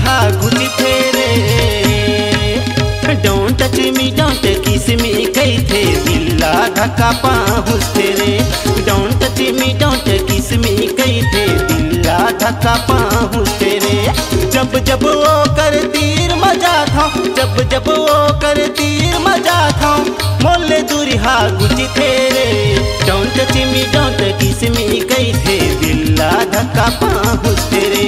दूरिहा घुटी फेरे। Don't touch me don't किस मी कही थे दिल्ला धक्का पाहुस तेरे। डोंट टच मी डोंट किस मी कही थे दिल्ला धक्का पाहुस तेरे। जब जब वो कर तीर मजा था, जब जब वो कर तीर मजा था, मोले दूरिहा घुटी फेरे। डोंट टच मी डोंट किस मी कही थे दिल्ला धक्का पाहुस तेरे।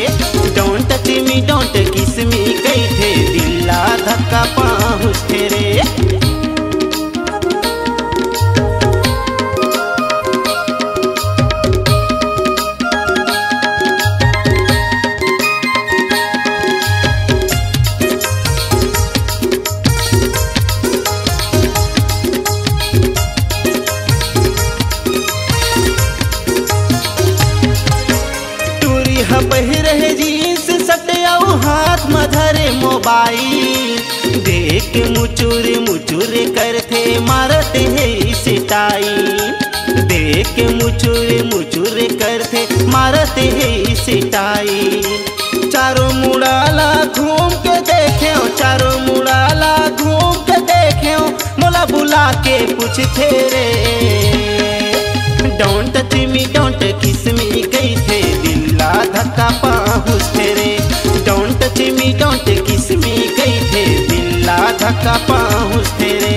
डोंट टच मी डोंट किस मी कही थे दिल्ला धक्का पाहुस तेरे। बहिरे जींस सटियाऊ हाथ मधरे मोबाइल। देख मुचुर मुचुर करते मारते है सिटाई। देख मुचुर मुचुर करते मारते है सिटाई। चारों मुड़ाला घूम के देखे, चारों मुड़ाला घूम के देखे, मोला बुला के पूछते रे। डोंट टच मी डोंट किस मी कही थे दिल्ला धक्का पाहुस तेरे। डोंट टच मी डोंट किस मी कही थे दिल्ला धक्का पाहुस तेरे।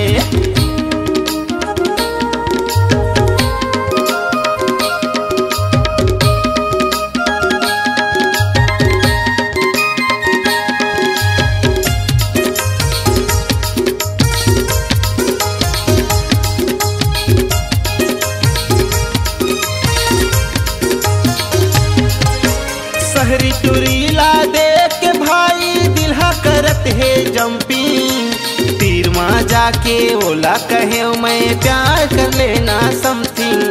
शहरी टुरीला देख के भाई दिल्हा करत है जंपिंग। तीर माँ जाके ओला कहे मैं प्यार कर लेना समथिंग।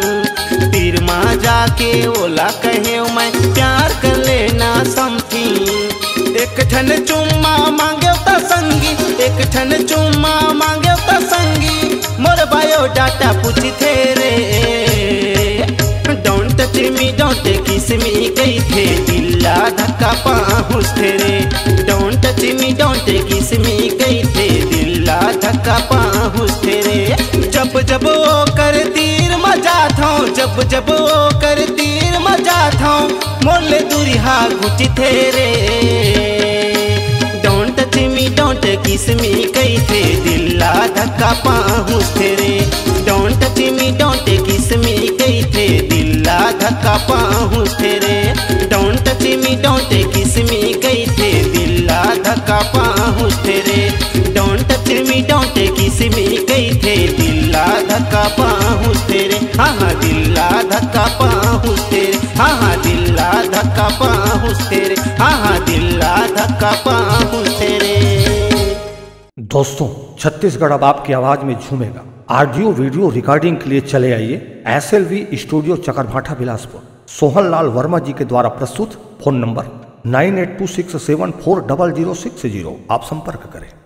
तीर माँ जाके ओला कहे मैं प्यार कर लेना समथिंग। एक ठन चुम्मा मांगे ता संगी, एक ठन चुम्मा मांगे ता संगी, मोर बायोडाटा पूछते रे। डोंट टच मी डोंट किस मी कही थे दिल्ला धक्का पाहुस तेरे। डोंट टच मी डोंट किस मी कही थे दिल्ला धक्का पाहुस तेरे। जब जब वो कर तीर मजा था, जब जब वो कर तीर मजा था, मोले दूरिहा घुटी तेरे। डोंट टच मी डोंट किस मी कही थे दिल्ला धक्का पाहुस तेरे। डोंट टच मी डोंट किस मी कही थे दिल्ला धक्का पाहुस तेरे। डोंट टच मी डोंट किस मी कही थे दिल्ला धक्का पाहुस तेरे। डोंट टच मी डोंट किस मी कही थे दिल्ला धक्का पाहुस तेरे। हाँ हाँ दिल्ला धक्का पाहुस तेरे। हाँ हाँ दिल्ला धक्का पाहुस तेरे। हाँ हाँ दिल्ला धक्का पाहुस तेरे। दोस्तों, छत्तीसगढ़ अब आपकी आवाज में झूमेगा। ऑडियो वीडियो रिकॉर्डिंग के लिए चले आइए SLV स्टूडियो चकरभाठा बिलासपुर। सोहन लाल वर्मा जी के द्वारा प्रस्तुत। Phone number 9826740060। आप संपर्क करें।